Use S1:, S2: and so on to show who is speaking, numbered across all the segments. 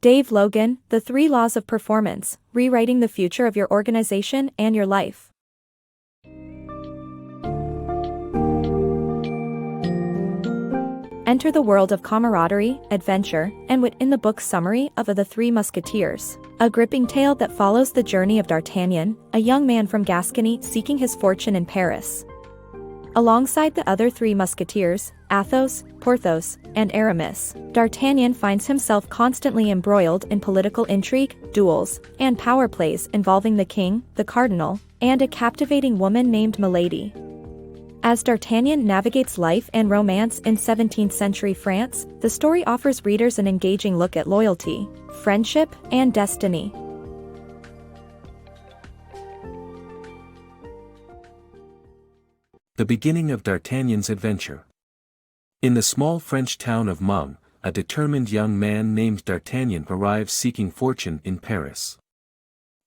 S1: Dave Logan, The 3 Laws of Performance, Rewriting the Future of Your Organization and Your Life. Enter the world of camaraderie, adventure, and wit in the book's summary of The Three Musketeers, a gripping tale that follows the journey of D'Artagnan, a young man from Gascony seeking his fortune in Paris. Alongside the other 3 musketeers, Athos, Porthos, and Aramis, D'Artagnan finds himself constantly embroiled in political intrigue, duels, and power plays involving the king, the cardinal, and a captivating woman named Milady. As D'Artagnan navigates life and romance in 17th-century France, the story offers readers an engaging look at loyalty, friendship, and destiny.
S2: The beginning of D'Artagnan's adventure. In the small French town of Meung, a determined young man named D'Artagnan arrives seeking fortune in Paris.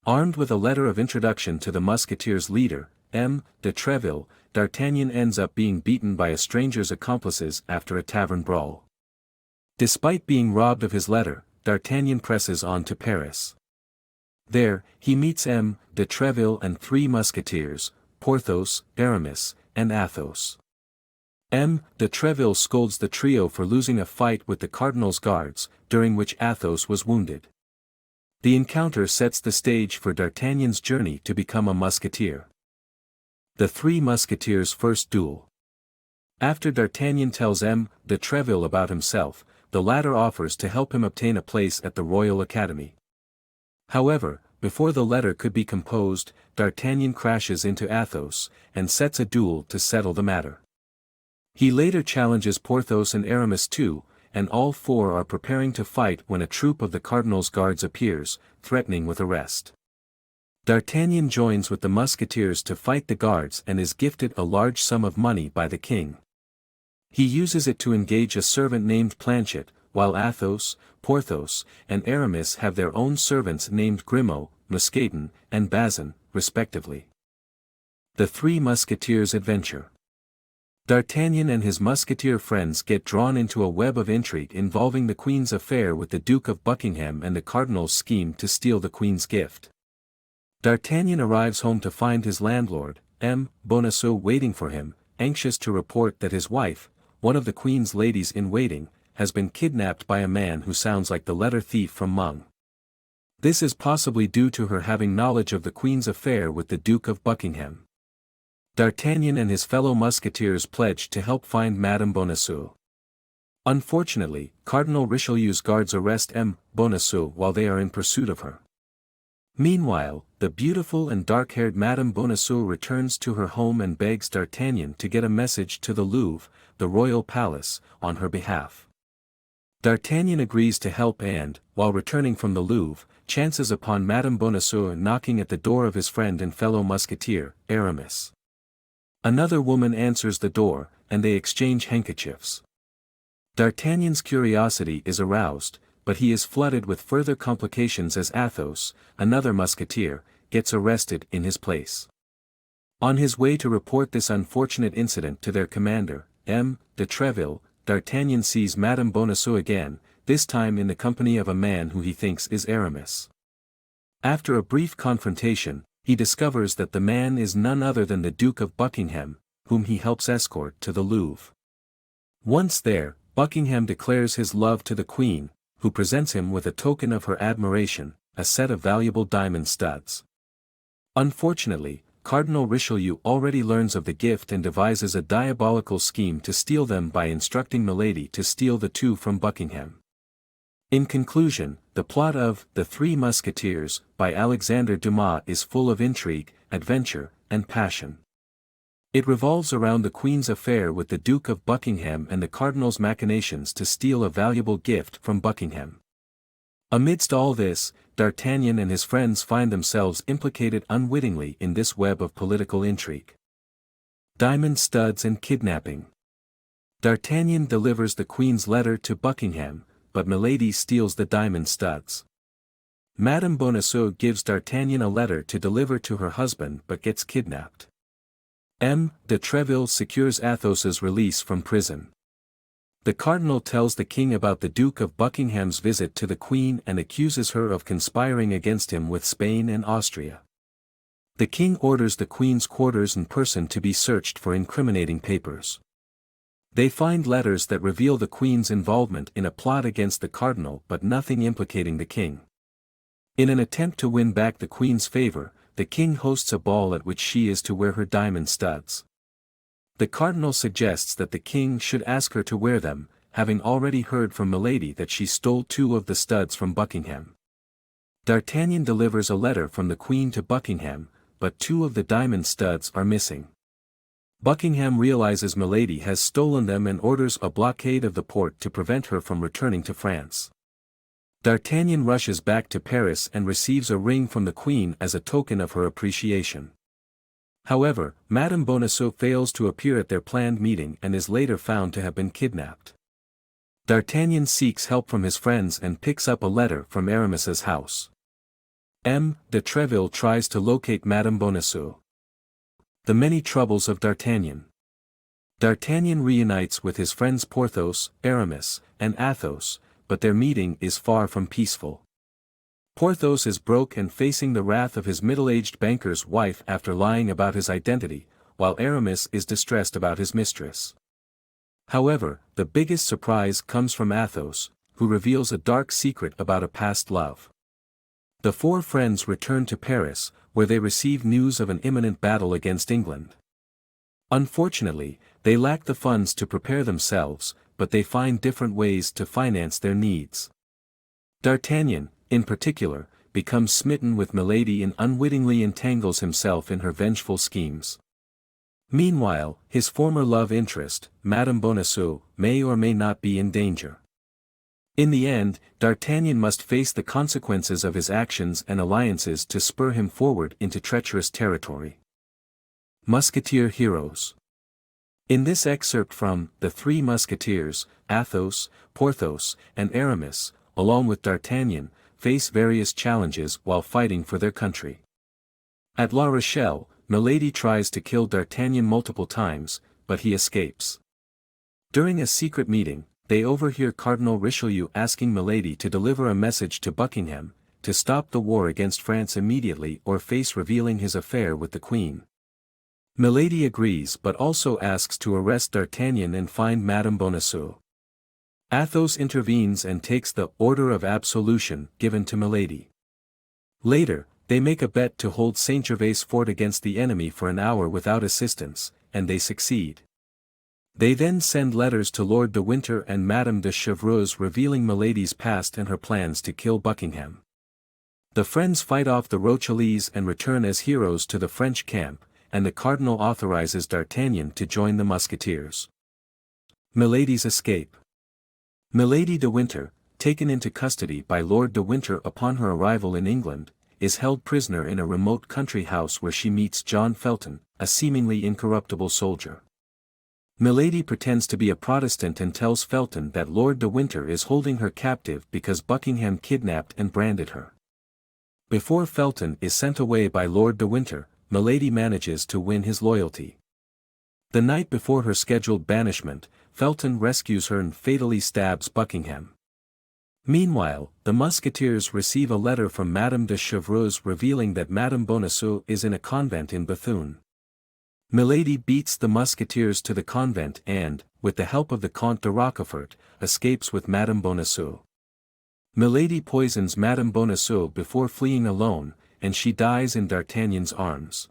S2: Armed with a letter of introduction to the Musketeers' leader, M. de Treville, D'Artagnan ends up being beaten by a stranger's accomplices after a tavern brawl. Despite being robbed of his letter, D'Artagnan presses on to Paris. There, he meets M. de Treville and 3 musketeers, Porthos, Aramis, and Athos. M. de Treville scolds the trio for losing a fight with the cardinal's guards, during which Athos was wounded. The encounter sets the stage for D'Artagnan's journey to become a musketeer. The 3 Musketeers' first duel. After D'Artagnan tells M. de Treville about himself, the latter offers to help him obtain a place at the Royal Academy. However, before the letter could be composed, D'Artagnan crashes into Athos, and sets a duel to settle the matter. He later challenges Porthos and Aramis too, and all 4 are preparing to fight when a troop of the cardinal's guards appears, threatening with arrest. D'Artagnan joins with the musketeers to fight the guards and is gifted a large sum of money by the king. He uses it to engage a servant named Planchet, while Athos, Porthos, and Aramis have their own servants named Grimaud, Mousqueton, and Bazin, respectively. The 3 Musketeers' adventure. D'Artagnan and his musketeer friends get drawn into a web of intrigue involving the Queen's affair with the Duke of Buckingham and the Cardinal's scheme to steal the Queen's gift. D'Artagnan arrives home to find his landlord, M. Bonacieux, waiting for him, anxious to report that his wife, one of the Queen's ladies-in-waiting, has been kidnapped by a man who sounds like the letter thief from Meung. This is possibly due to her having knowledge of the Queen's affair with the Duke of Buckingham. D'Artagnan and his fellow musketeers pledge to help find Madame Bonacieux. Unfortunately, Cardinal Richelieu's guards arrest M. Bonacieux while they are in pursuit of her. Meanwhile, the beautiful and dark-haired Madame Bonacieux returns to her home and begs D'Artagnan to get a message to the Louvre, the royal palace, on her behalf. D'Artagnan agrees to help and, while returning from the Louvre, chances upon Madame Bonacieux knocking at the door of his friend and fellow musketeer, Aramis. Another woman answers the door, and they exchange handkerchiefs. D'Artagnan's curiosity is aroused, but he is flooded with further complications as Athos, another musketeer, gets arrested in his place. On his way to report this unfortunate incident to their commander, M. de Treville, D'Artagnan sees Madame Bonacieux again, this time in the company of a man who he thinks is Aramis. After a brief confrontation, he discovers that the man is none other than the Duke of Buckingham, whom he helps escort to the Louvre. Once there, Buckingham declares his love to the Queen, who presents him with a token of her admiration, a set of valuable diamond studs. Unfortunately, Cardinal Richelieu already learns of the gift and devises a diabolical scheme to steal them by instructing Milady to steal the 2 from Buckingham. In conclusion, the plot of The 3 Musketeers by Alexandre Dumas is full of intrigue, adventure, and passion. It revolves around the Queen's affair with the Duke of Buckingham and the Cardinal's machinations to steal a valuable gift from Buckingham. Amidst all this, D'Artagnan and his friends find themselves implicated unwittingly in this web of political intrigue. Diamond studs and kidnapping. D'Artagnan delivers the Queen's letter to Buckingham, but Milady steals the diamond studs. Madame Bonacieux gives D'Artagnan a letter to deliver to her husband but gets kidnapped. M. de Treville secures Athos's release from prison. The cardinal tells the king about the Duke of Buckingham's visit to the queen and accuses her of conspiring against him with Spain and Austria. The king orders the queen's quarters and person to be searched for incriminating papers. They find letters that reveal the queen's involvement in a plot against the cardinal but nothing implicating the king. In an attempt to win back the queen's favor, the king hosts a ball at which she is to wear her diamond studs. The cardinal suggests that the king should ask her to wear them, having already heard from Milady that she stole 2 of the studs from Buckingham. D'Artagnan delivers a letter from the queen to Buckingham, but 2 of the diamond studs are missing. Buckingham realizes Milady has stolen them and orders a blockade of the port to prevent her from returning to France. D'Artagnan rushes back to Paris and receives a ring from the queen as a token of her appreciation. However, Madame Bonacieux fails to appear at their planned meeting and is later found to have been kidnapped. D'Artagnan seeks help from his friends and picks up a letter from Aramis's house. M. de Treville tries to locate Madame Bonacieux. The many troubles of D'Artagnan. D'Artagnan reunites with his friends Porthos, Aramis, and Athos, but their meeting is far from peaceful. Porthos is broke and facing the wrath of his middle-aged banker's wife after lying about his identity, while Aramis is distressed about his mistress. However, the biggest surprise comes from Athos, who reveals a dark secret about a past love. The 4 friends return to Paris, where they receive news of an imminent battle against England. Unfortunately, they lack the funds to prepare themselves, but they find different ways to finance their needs. D'Artagnan, in particular, becomes smitten with Milady and unwittingly entangles himself in her vengeful schemes. Meanwhile, his former love interest, Madame Bonacieux, may or may not be in danger. In the end, D'Artagnan must face the consequences of his actions and alliances to spur him forward into treacherous territory. Musketeer Heroes. In this excerpt from The Three Musketeers, Athos, Porthos, and Aramis, along with D'Artagnan, face various challenges while fighting for their country. At La Rochelle, Milady tries to kill D'Artagnan multiple times, but he escapes. During a secret meeting, they overhear Cardinal Richelieu asking Milady to deliver a message to Buckingham, to stop the war against France immediately or face revealing his affair with the Queen. Milady agrees but also asks to arrest D'Artagnan and find Madame Bonacieux. Athos intervenes and takes the Order of Absolution given to Milady. Later, they make a bet to hold Saint-Gervais fort against the enemy for an hour without assistance, and they succeed. They then send letters to Lord de Winter and Madame de Chevreuse revealing Milady's past and her plans to kill Buckingham. The friends fight off the Rochellese and return as heroes to the French camp, and the cardinal authorizes D'Artagnan to join the Musketeers. Milady's escape. Milady de Winter, taken into custody by Lord de Winter upon her arrival in England, is held prisoner in a remote country house where she meets John Felton, a seemingly incorruptible soldier. Milady pretends to be a Protestant and tells Felton that Lord de Winter is holding her captive because Buckingham kidnapped and branded her. Before Felton is sent away by Lord de Winter, Milady manages to win his loyalty. The night before her scheduled banishment, Felton rescues her and fatally stabs Buckingham. Meanwhile, the Musketeers receive a letter from Madame de Chevreuse revealing that Madame Bonacieux is in a convent in Bethune. Milady beats the Musketeers to the convent and, with the help of the Comte de Rochefort, escapes with Madame Bonacieux. Milady poisons Madame Bonacieux before fleeing alone, and she dies in D'Artagnan's arms.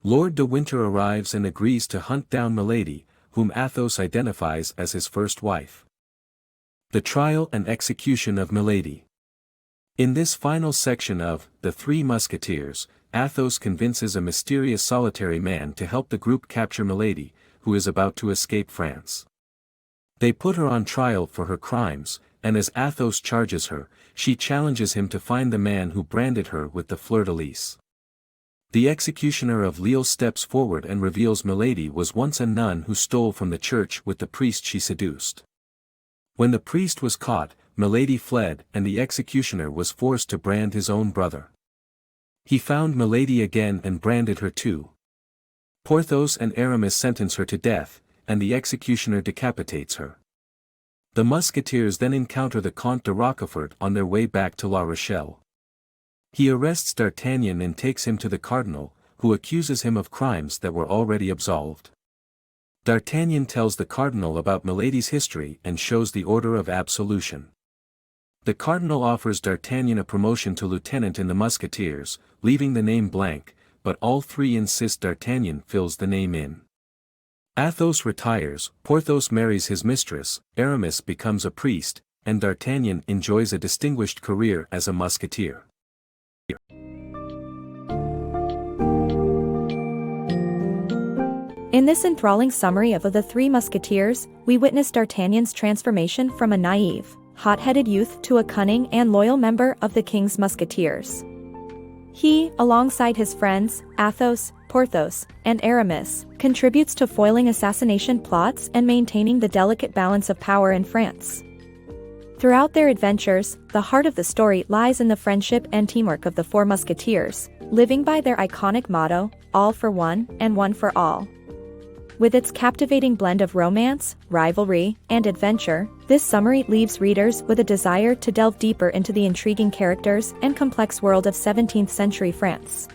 S2: Lord de Winter arrives and agrees to hunt down Milady, whom Athos identifies as his first wife. The trial and execution of Milady. In this final section of The Three Musketeers, Athos convinces a mysterious solitary man to help the group capture Milady, who is about to escape France. They put her on trial for her crimes, and as Athos charges her, she challenges him to find the man who branded her with the fleur-de-lis. The executioner of Lille steps forward and reveals Milady was once a nun who stole from the church with the priest she seduced. When the priest was caught, Milady fled and the executioner was forced to brand his own brother. He found Milady again and branded her too. Porthos and Aramis sentence her to death, and the executioner decapitates her. The Musketeers then encounter the Comte de Rochefort on their way back to La Rochelle. He arrests D'Artagnan and takes him to the Cardinal, who accuses him of crimes that were already absolved. D'Artagnan tells the Cardinal about Milady's history and shows the order of absolution. The Cardinal offers D'Artagnan a promotion to lieutenant in the Musketeers, leaving the name blank, but all three insist D'Artagnan fills the name in. Athos retires, Porthos marries his mistress, Aramis becomes a priest, and D'Artagnan enjoys a distinguished career as a musketeer.
S1: In this enthralling summary of The Three Musketeers, we witness D'Artagnan's transformation from a naive, hot-headed youth to a cunning and loyal member of the King's Musketeers. He, alongside his friends, Athos, Porthos, and Aramis, contributes to foiling assassination plots and maintaining the delicate balance of power in France. Throughout their adventures, the heart of the story lies in the friendship and teamwork of the Four Musketeers, living by their iconic motto, all for one and one for all. With its captivating blend of romance, rivalry, and adventure, this summary leaves readers with a desire to delve deeper into the intriguing characters and complex world of 17th-century France.